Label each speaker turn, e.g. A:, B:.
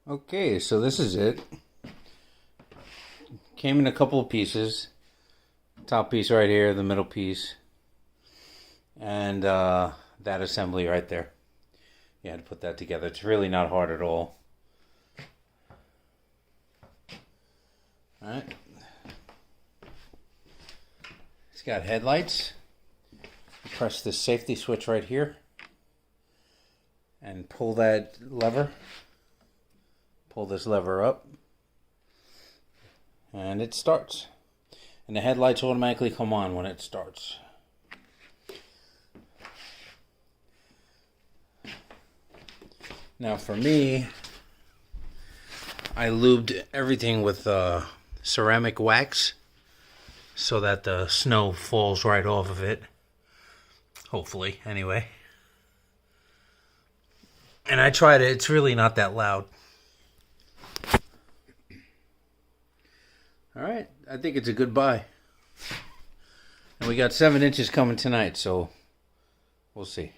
A: Okay, so this is it. Came in a couple of pieces. Top piece right here, the middle piece, and that assembly right there. You had to put that together. It's really not hard at all. Alright. It's got headlights. Press this safety switch right here and pull that lever. Pull this lever up and it starts. And the headlights automatically come on when it starts. Now for me, I lubed everything with ceramic wax so that the snow falls right off of it. Hopefully, anyway. And I tried it. It's really not that loud. Alright, I think it's a good buy. And we got 7 inches coming tonight, so we'll see.